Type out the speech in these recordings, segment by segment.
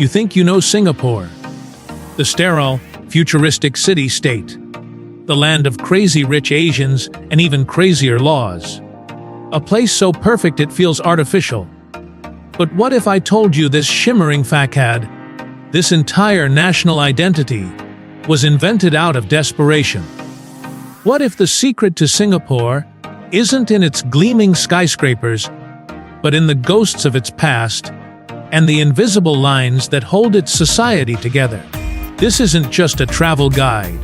You think you know Singapore, the sterile, futuristic city-state, the land of crazy rich Asians and even crazier laws. A place so perfect it feels artificial. But what if I told you this shimmering facade, this entire national identity, was invented out of desperation? What if the secret to Singapore isn't in its gleaming skyscrapers, but in the ghosts of its past and the invisible lines that hold its society together? This isn't just a travel guide.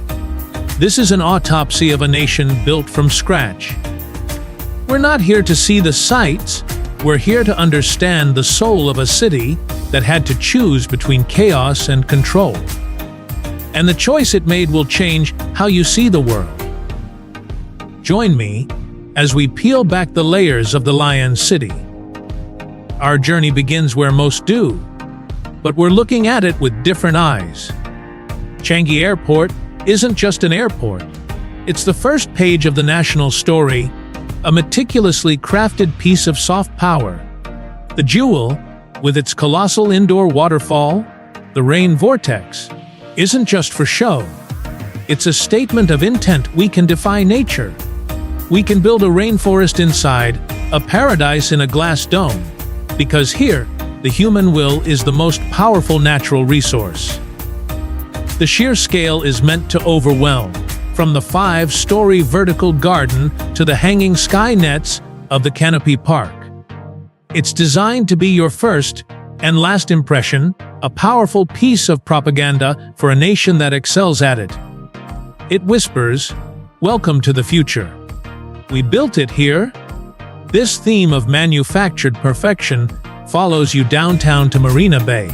This is an autopsy of a nation built from scratch. We're not here to see the sights, we're here to understand the soul of a city that had to choose between chaos and control. And the choice it made will change how you see the world. Join me as we peel back the layers of the Lion City. Our journey begins where most do, but we're looking at it with different eyes. Changi Airport isn't just an airport. It's the first page of the national story, a meticulously crafted piece of soft power. The jewel, with its colossal indoor waterfall, the rain vortex, isn't just for show. It's a statement of intent. We can defy nature. We can build a rainforest inside, a paradise in a glass dome, because here, the human will is the most powerful natural resource. The sheer scale is meant to overwhelm, from the 5-story vertical garden to the hanging sky nets of the Canopy Park. It's designed to be your first and last impression, a powerful piece of propaganda for a nation that excels at it. It whispers, "Welcome to the future. We built it here." This theme of manufactured perfection follows you downtown to Marina Bay,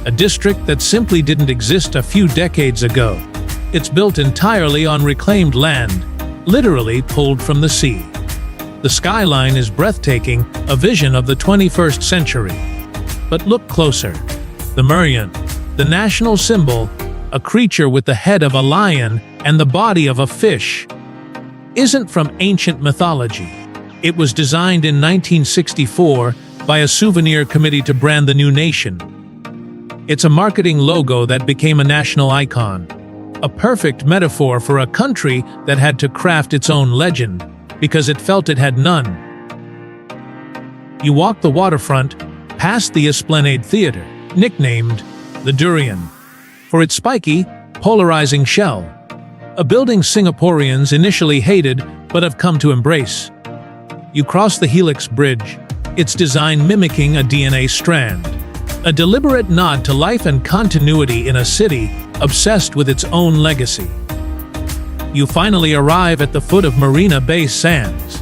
a district that simply didn't exist a few decades ago. It's built entirely on reclaimed land, literally pulled from the sea. The skyline is breathtaking, a vision of the 21st century. But look closer. The Merion, the national symbol, a creature with the head of a lion and the body of a fish, isn't from ancient mythology. It was designed in 1964 by a souvenir committee to brand the new nation. It's a marketing logo that became a national icon, a perfect metaphor for a country that had to craft its own legend because it felt it had none. You walk the waterfront, past the Esplanade Theater, nicknamed the Durian, for its spiky, polarizing shell, a building Singaporeans initially hated but have come to embrace. You cross the Helix Bridge, its design mimicking a DNA strand, a deliberate nod to life and continuity in a city obsessed with its own legacy. You finally arrive at the foot of Marina Bay Sands,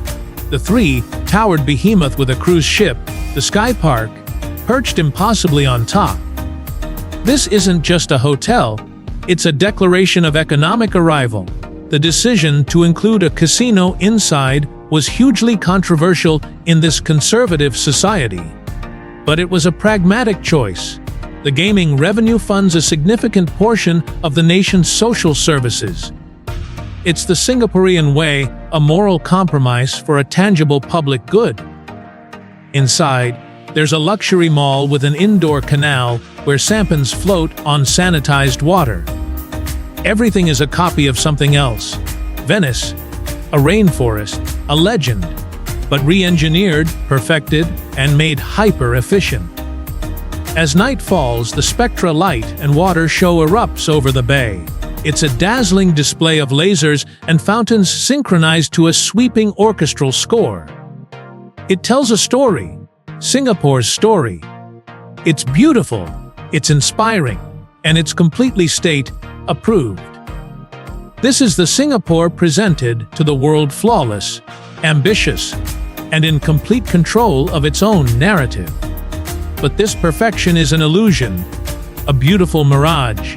the 3-towered behemoth with a cruise ship, the Sky Park, perched impossibly on top. This isn't just a hotel, it's a declaration of economic arrival. The decision to include a casino inside was hugely controversial in this conservative society. But it was a pragmatic choice. The gaming revenue funds a significant portion of the nation's social services. It's the Singaporean way, a moral compromise for a tangible public good. Inside, there's a luxury mall with an indoor canal where sampans float on sanitized water. Everything is a copy of something else. Venice, a rainforest, a legend, but re-engineered, perfected, and made hyper-efficient. As night falls, the spectra light and water show erupts over the bay. It's a dazzling display of lasers and fountains synchronized to a sweeping orchestral score. It tells a story, Singapore's story. It's beautiful, it's inspiring, and it's completely state-approved. This is the Singapore presented to the world flawless, ambitious, and in complete control of its own narrative. But this perfection is an illusion, a beautiful mirage.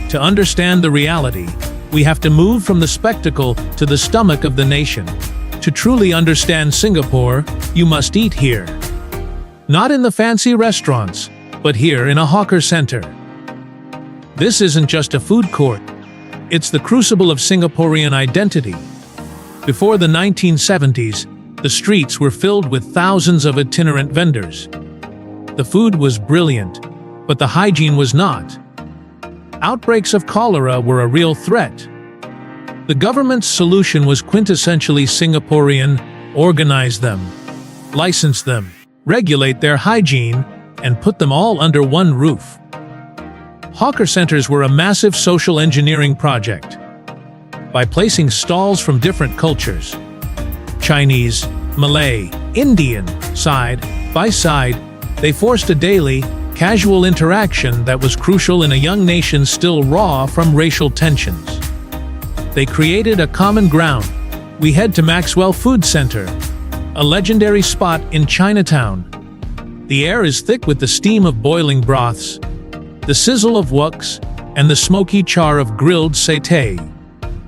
To understand the reality, we have to move from the spectacle to the stomach of the nation. To truly understand Singapore, you must eat here. Not in the fancy restaurants, but here in a hawker center. This isn't just a food court. It's the crucible of Singaporean identity. Before the 1970s, the streets were filled with thousands of itinerant vendors. The food was brilliant, but the hygiene was not. Outbreaks of cholera were a real threat. The government's solution was quintessentially Singaporean: organize them, license them, regulate their hygiene, and put them all under one roof. Hawker centers were a massive social engineering project. By placing stalls from different cultures, Chinese, Malay, Indian, side by side, they forced a daily, casual interaction that was crucial in a young nation still raw from racial tensions. They created a common ground. We head to Maxwell Food Center, a legendary spot in Chinatown. The air is thick with the steam of boiling broths, the sizzle of woks, and the smoky char of grilled satay.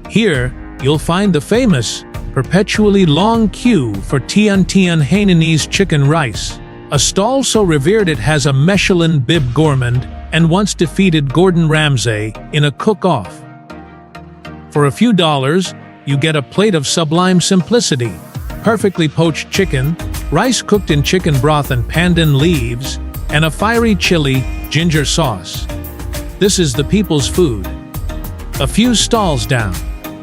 Here, you'll find the famous, perpetually long queue for Tian Tian Hainanese chicken rice, a stall so revered it has a Michelin bib gourmand and once defeated Gordon Ramsay in a cook-off. For a few dollars, you get a plate of sublime simplicity: perfectly poached chicken, rice cooked in chicken broth and pandan leaves, and a fiery chili ginger sauce. This is the people's food. A few stalls down,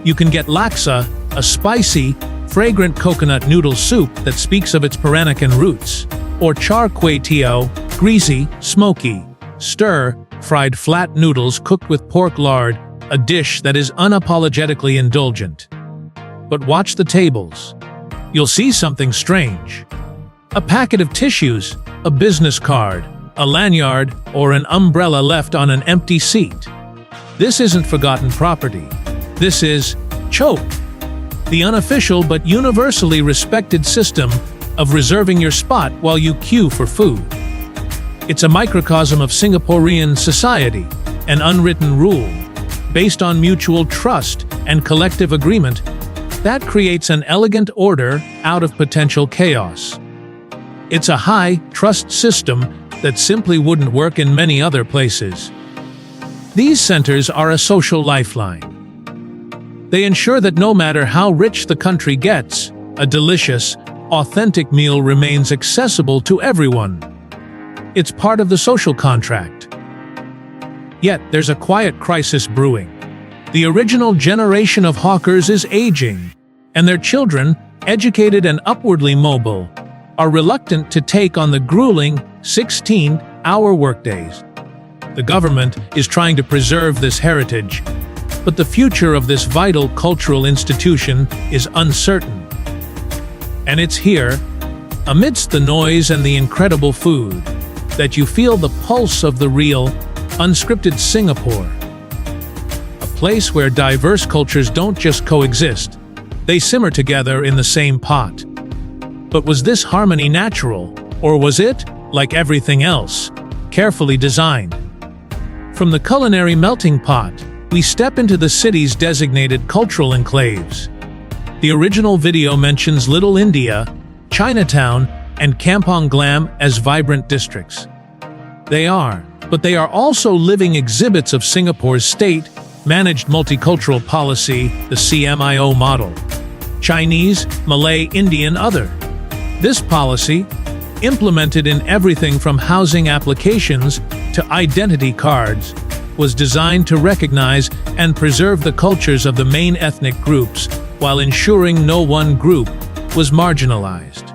you can get laksa, a spicy, fragrant coconut noodle soup that speaks of its Peranakan roots, or char kway teow, greasy, smoky, stir-fried flat noodles cooked with pork lard, a dish that is unapologetically indulgent. But watch the tables. You'll see something strange. A packet of tissues, a business card, a lanyard, or an umbrella left on an empty seat. This isn't forgotten property. This is chope, the unofficial but universally respected system of reserving your spot while you queue for food. It's a microcosm of Singaporean society, an unwritten rule, based on mutual trust and collective agreement, that creates an elegant order out of potential chaos. It's a high-trust system that simply wouldn't work in many other places. These centers are a social lifeline. They ensure that no matter how rich the country gets, a delicious, authentic meal remains accessible to everyone. It's part of the social contract. Yet, there's a quiet crisis brewing. The original generation of hawkers is aging, and their children, educated and upwardly mobile, are reluctant to take on the grueling 16-hour workdays. The government is trying to preserve this heritage, but the future of this vital cultural institution is uncertain. And it's here, amidst the noise and the incredible food, that you feel the pulse of the real, unscripted Singapore. A place where diverse cultures don't just coexist, they simmer together in the same pot. But was this harmony natural, or was it, like everything else, carefully designed? From the culinary melting pot, we step into the city's designated cultural enclaves. The original video mentions Little India, Chinatown, and Kampong Glam as vibrant districts. They are, but they are also living exhibits of Singapore's state-managed multicultural policy, the CMIO model. Chinese, Malay, Indian, other. This policy, implemented in everything from housing applications to identity cards, was designed to recognize and preserve the cultures of the main ethnic groups while ensuring no one group was marginalized.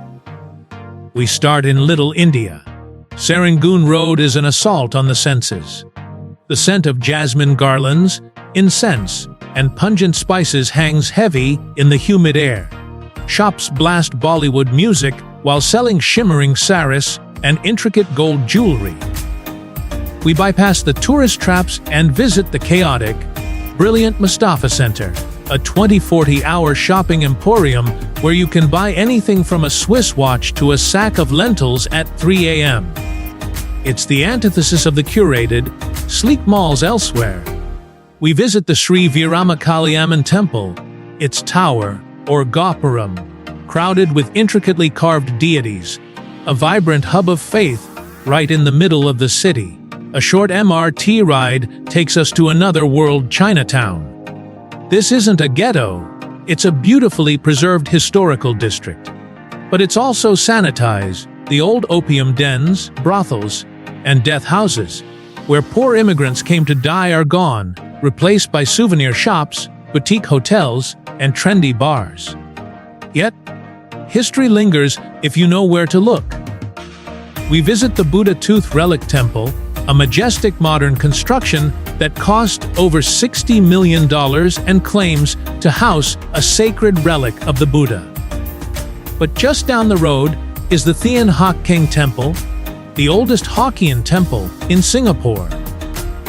We start in Little India. Serangoon Road is an assault on the senses. The scent of jasmine garlands, incense, and pungent spices hangs heavy in the humid air. Shops blast Bollywood music while selling shimmering saris and intricate gold jewelry. We bypass the tourist traps and visit the chaotic, brilliant Mustafa Center, a 24-hour shopping emporium where you can buy anything from a Swiss watch to a sack of lentils at 3 a.m. It's the antithesis of the curated, sleek malls elsewhere. We visit the Sri Veeramakaliamman temple, its tower, or Gopuram, crowded with intricately carved deities, a vibrant hub of faith right in the middle of the city. A short MRT ride takes us to another world, Chinatown. This isn't a ghetto, it's a beautifully preserved historical district. But it's also sanitized, the old opium dens, brothels, and death houses, where poor immigrants came to die, are gone, replaced by souvenir shops, boutique hotels, and trendy bars. Yet, history lingers if you know where to look. We visit the Buddha Tooth Relic Temple, a majestic modern construction that cost over $60 million and claims to house a sacred relic of the Buddha. But just down the road is the Thian Hock Keng Temple, the oldest Hokkien temple in Singapore.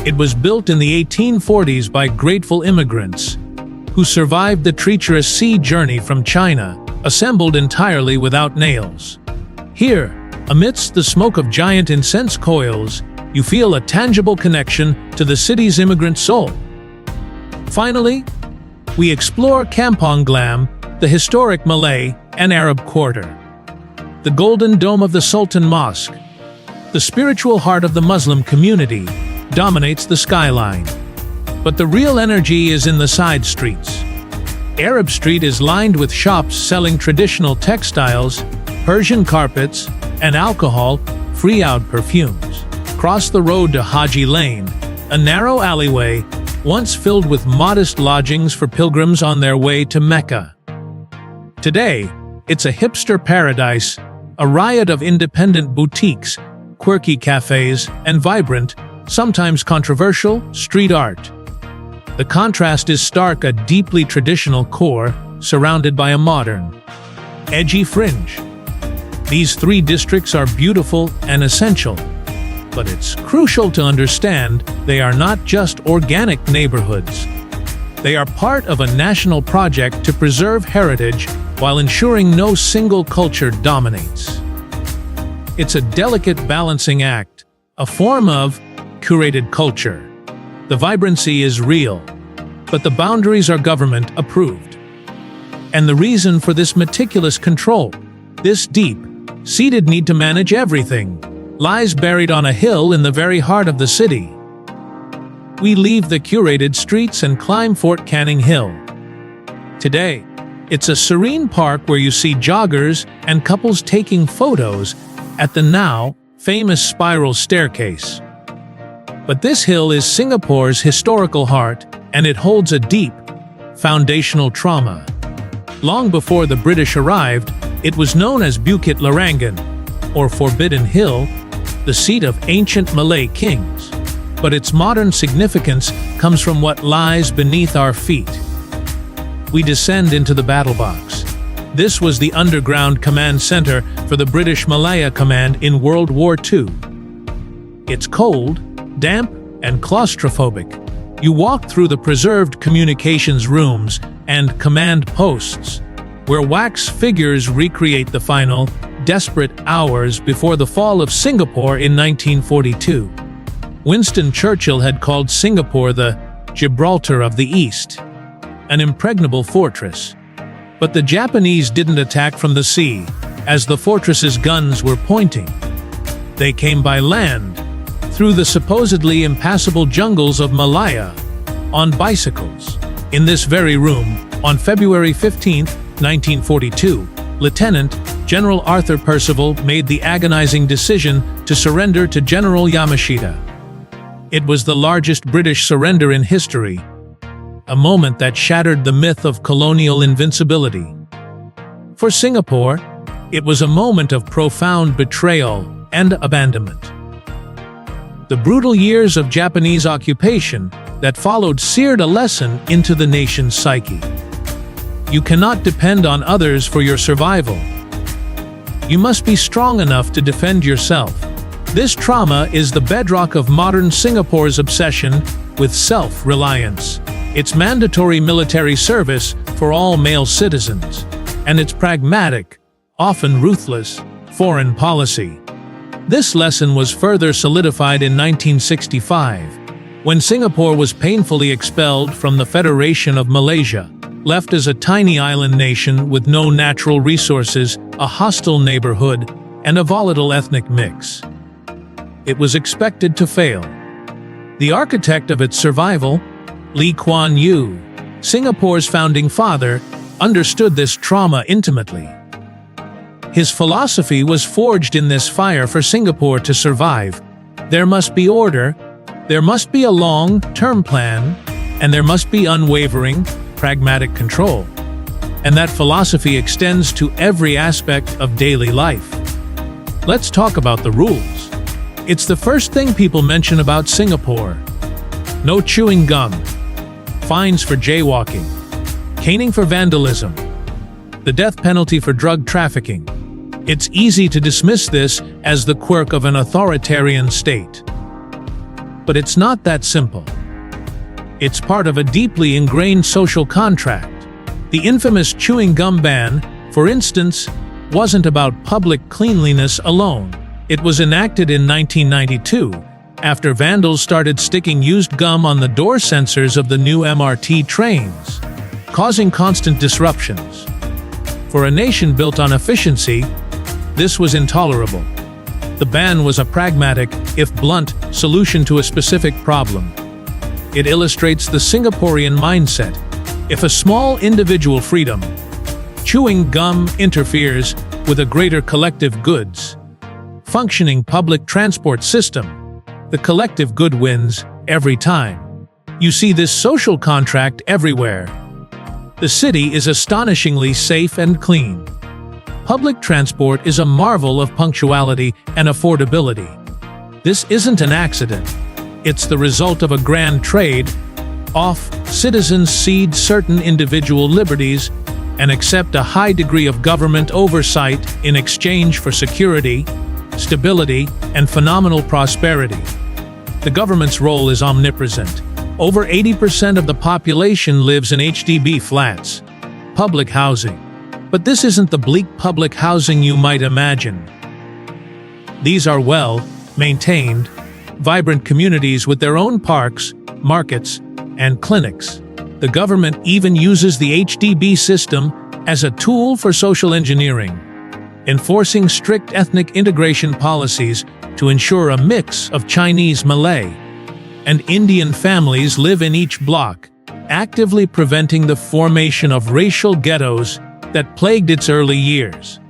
It was built in the 1840s by grateful immigrants who survived the treacherous sea journey from China, assembled entirely without nails. Here, amidst the smoke of giant incense coils, you feel a tangible connection to the city's immigrant soul. Finally, we explore Kampong Glam, the historic Malay and Arab quarter. The Golden Dome of the Sultan Mosque, the spiritual heart of the Muslim community, dominates the skyline. But the real energy is in the side streets. Arab Street is lined with shops selling traditional textiles, Persian carpets, and alcohol-free perfumes. Cross the road to Haji Lane, a narrow alleyway once filled with modest lodgings for pilgrims on their way to Mecca. Today, it's a hipster paradise, a riot of independent boutiques, quirky cafes, and vibrant, sometimes controversial, street art. The contrast is stark: a deeply traditional core surrounded by a modern, edgy fringe. These three districts are beautiful and essential, but it's crucial to understand they are not just organic neighborhoods. They are part of a national project to preserve heritage while ensuring no single culture dominates. It's a delicate balancing act, a form of curated culture. The vibrancy is real, but the boundaries are government-approved. And the reason for this meticulous control, this deep-seated need to manage everything, lies buried on a hill in the very heart of the city. We leave the curated streets and climb Fort Canning Hill. Today, it's a serene park where you see joggers and couples taking photos at the now famous spiral staircase. But this hill is Singapore's historical heart, and it holds a deep, foundational trauma. Long before the British arrived, it was known as Bukit Larangan, or Forbidden Hill, the seat of ancient Malay kings. But its modern significance comes from what lies beneath our feet. We descend into the battle box. This was the underground command center for the British Malaya Command in World War II. It's cold, damp, and claustrophobic. You walk through the preserved communications rooms and command posts, where wax figures recreate the final, desperate hours before the fall of Singapore in 1942. Winston Churchill had called Singapore the Gibraltar of the East, an impregnable fortress. But the Japanese didn't attack from the sea, as the fortress's guns were pointing. They came by land, through the supposedly impassable jungles of Malaya, on bicycles. In this very room, on February 15, 1942, Lieutenant General Arthur Percival made the agonizing decision to surrender to General Yamashita. It was the largest British surrender in history, a moment that shattered the myth of colonial invincibility. For Singapore, it was a moment of profound betrayal and abandonment. The brutal years of Japanese occupation that followed seared a lesson into the nation's psyche. You cannot depend on others for your survival. You must be strong enough to defend yourself. This trauma is the bedrock of modern Singapore's obsession with self-reliance, its mandatory military service for all male citizens, and its pragmatic, often ruthless, foreign policy. This lesson was further solidified in 1965, when Singapore was painfully expelled from the Federation of Malaysia, left as a tiny island nation with no natural resources, a hostile neighborhood, and a volatile ethnic mix. It was expected to fail. The architect of its survival, Lee Kuan Yew, Singapore's founding father, understood this trauma intimately. His philosophy was forged in this fire for Singapore to survive. There must be order, there must be a long-term plan, and there must be unwavering, pragmatic control. And that philosophy extends to every aspect of daily life. Let's talk about the rules. It's the first thing people mention about Singapore. No chewing gum, fines for jaywalking, caning for vandalism, the death penalty for drug trafficking. It's easy to dismiss this as the quirk of an authoritarian state. But it's not that simple. It's part of a deeply ingrained social contract. The infamous chewing gum ban, for instance, wasn't about public cleanliness alone. It was enacted in 1992, after vandals started sticking used gum on the door sensors of the new MRT trains, causing constant disruptions. For a nation built on efficiency, this was intolerable. The ban was a pragmatic, if blunt, solution to a specific problem. It illustrates the Singaporean mindset. If a small individual freedom, chewing gum, interferes with a greater collective goods, functioning public transport system, the collective good wins every time. You see this social contract everywhere. The city is astonishingly safe and clean. Public transport is a marvel of punctuality and affordability. This isn't an accident. It's the result of a grand trade-off. Citizens cede certain individual liberties and accept a high degree of government oversight in exchange for security, stability, and phenomenal prosperity. The government's role is omnipresent. Over 80% of the population lives in HDB flats, public housing. But this isn't the bleak public housing you might imagine. These are well-maintained, vibrant communities with their own parks, markets, and clinics. The government even uses the HDB system as a tool for social engineering, enforcing strict ethnic integration policies to ensure a mix of Chinese, Malay, and Indian families live in each block, actively preventing the formation of racial ghettos that plagued its early years.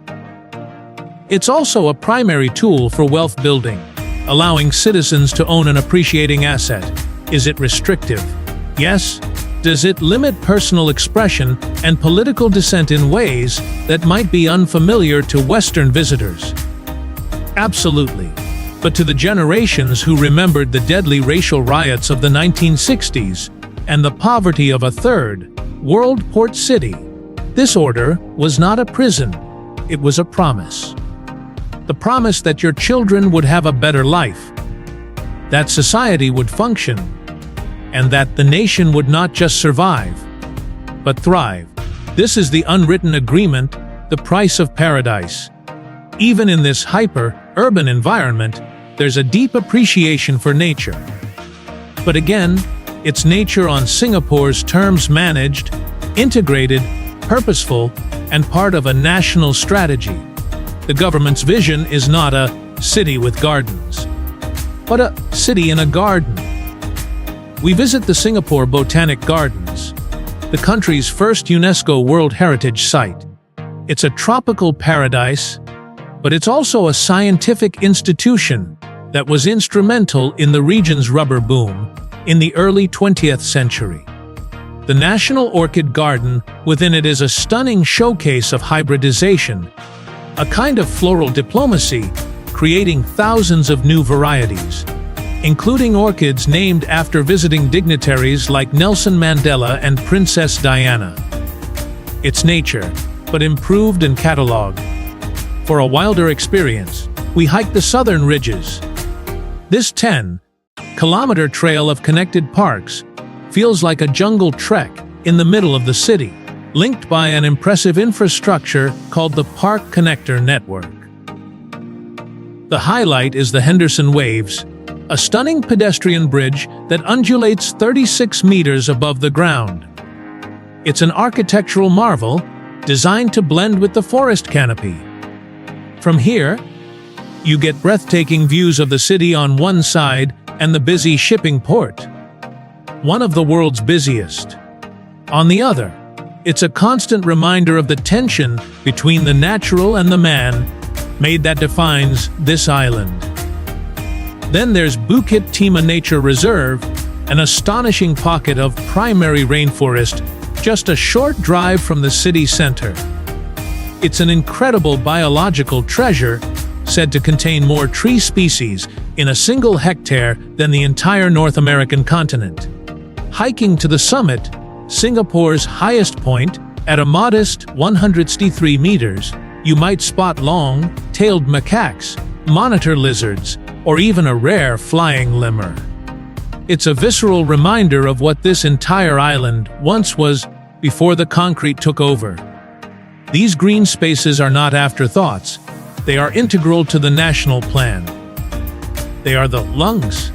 It's also a primary tool for wealth building, allowing citizens to own an appreciating asset. Is it restrictive? Yes. Does it limit personal expression and political dissent in ways that might be unfamiliar to Western visitors? Absolutely. But to the generations who remembered the deadly racial riots of the 1960s and the poverty of a third world port city, this order was not a prison, it was a promise. The promise that your children would have a better life, that society would function, and that the nation would not just survive, but thrive. This is the unwritten agreement, the price of paradise. Even in this hyper-urban environment, there's a deep appreciation for nature. But again, it's nature on Singapore's terms, managed, integrated, purposeful, and part of a national strategy. The government's vision is not a city with gardens, but a city in a garden. We visit the Singapore Botanic Gardens, the country's first UNESCO World Heritage Site. It's a tropical paradise, but it's also a scientific institution that was instrumental in the region's rubber boom in the early 20th century. The National Orchid Garden within it is a stunning showcase of hybridization, a kind of floral diplomacy, creating thousands of new varieties, including orchids named after visiting dignitaries like Nelson Mandela and Princess Diana. It's nature, but improved and catalogued. For a wilder experience, we hiked the southern ridges. This 10-kilometer trail of connected parks feels like a jungle trek in the middle of the city, linked by an impressive infrastructure called the Park Connector Network. The highlight is the Henderson Waves, a stunning pedestrian bridge that undulates 36 meters above the ground. It's an architectural marvel designed to blend with the forest canopy. From here, you get breathtaking views of the city on one side and the busy shipping port, one of the world's busiest, on the other. It's a constant reminder of the tension between the natural and the man-made that defines this island. Then there's Bukit Timah Nature Reserve, an astonishing pocket of primary rainforest just a short drive from the city center. It's an incredible biological treasure, said to contain more tree species in a single hectare than the entire North American continent. Hiking to the summit, Singapore's highest point, at a modest 163 meters, you might spot long-tailed macaques, monitor lizards, or even a rare flying lemur. It's a visceral reminder of what this entire island once was before the concrete took over. These green spaces are not afterthoughts. They are integral to the national plan. They are the lungs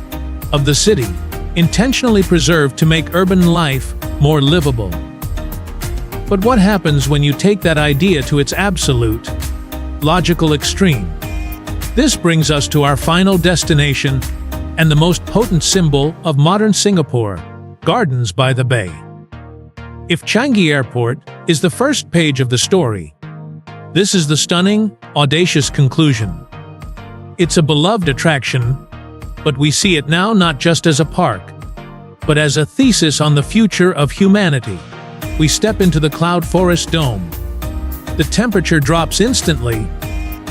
of the city, intentionally preserved to make urban life more livable. But what happens when you take that idea to its absolute, logical extreme? This brings us to our final destination and the most potent symbol of modern Singapore, Gardens by the Bay. If Changi Airport is the first page of the story, this is the stunning, audacious conclusion. It's a beloved attraction, but we see it now not just as a park, but as a thesis on the future of humanity. We step into the cloud forest dome. The temperature drops instantly.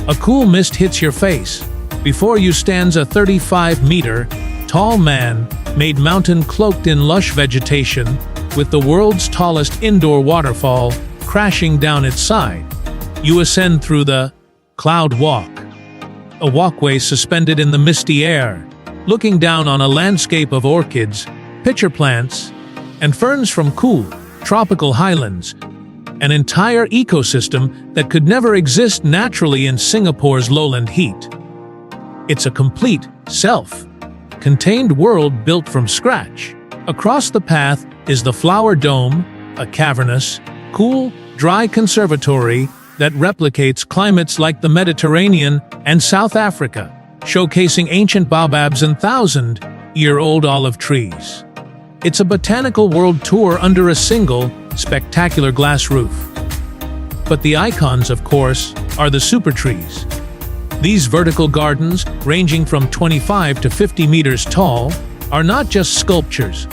A cool mist hits your face. Before you stands a 35-meter-tall man-made mountain cloaked in lush vegetation, with the world's tallest indoor waterfall crashing down its side. You ascend through the Cloud Walk, a walkway suspended in the misty air, looking down on a landscape of orchids, pitcher plants, and ferns from cool, tropical highlands, an entire ecosystem that could never exist naturally in Singapore's lowland heat. It's a complete, self-contained world built from scratch. Across the path is the Flower Dome, a cavernous, cool, dry conservatory that replicates climates like the Mediterranean and South Africa, showcasing ancient baobabs and thousand-year-old olive trees. It's a botanical world tour under a single, spectacular glass roof. But the icons, of course, are the super trees. These vertical gardens, ranging from 25 to 50 meters tall, are not just sculptures.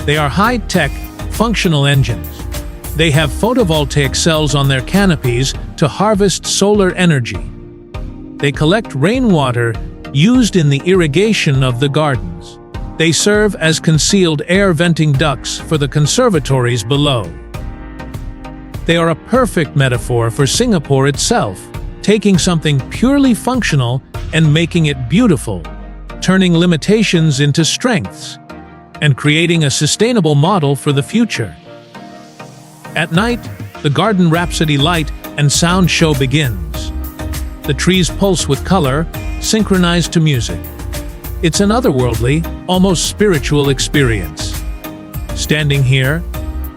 They are high-tech, functional engines. They have photovoltaic cells on their canopies to harvest solar energy. They collect rainwater used in the irrigation of the gardens. They serve as concealed air venting ducts for the conservatories below. They are a perfect metaphor for Singapore itself, taking something purely functional and making it beautiful, turning limitations into strengths, and creating a sustainable model for the future. At night, the Garden Rhapsody light and sound show begins. The trees pulse with color, synchronized to music. It's an otherworldly, almost spiritual experience. Standing here,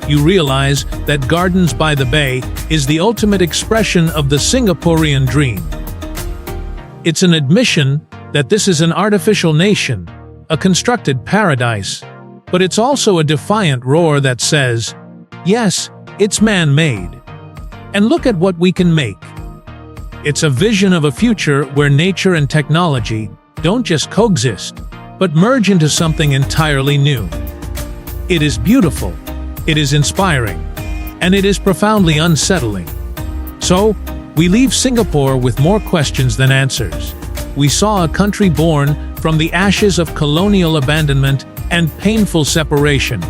you realize that Gardens by the Bay is the ultimate expression of the Singaporean dream. It's an admission that this is an artificial nation, a constructed paradise, but it's also a defiant roar that says, yes, it's man-made. And look at what we can make. It's a vision of a future where nature and technology don't just coexist, but merge into something entirely new. It is beautiful, it is inspiring, and it is profoundly unsettling. So, we leave Singapore with more questions than answers. We saw a country born from the ashes of colonial abandonment and painful separation,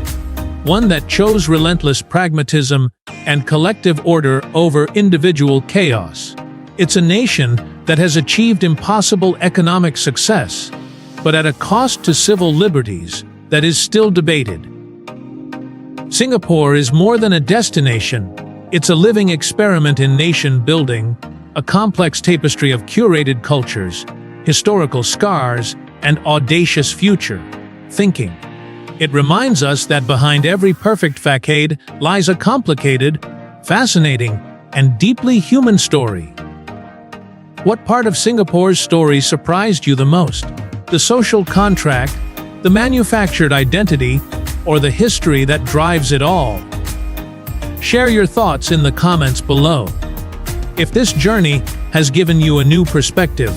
one that chose relentless pragmatism and collective order over individual chaos. It's a nation that has achieved impossible economic success, but at a cost to civil liberties that is still debated. Singapore is more than a destination. It's a living experiment in nation building, a complex tapestry of curated cultures, historical scars, and audacious future thinking. It reminds us that behind every perfect facade lies a complicated, fascinating, and deeply human story. What part of Singapore's story surprised you the most? The social contract, the manufactured identity, or the history that drives it all? Share your thoughts in the comments below. If this journey has given you a new perspective,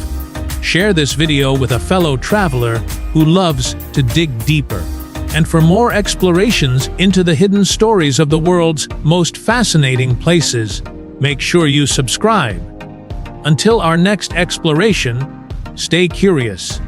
share this video with a fellow traveler who loves to dig deeper. And for more explorations into the hidden stories of the world's most fascinating places, make sure you subscribe. Until our next exploration, stay curious.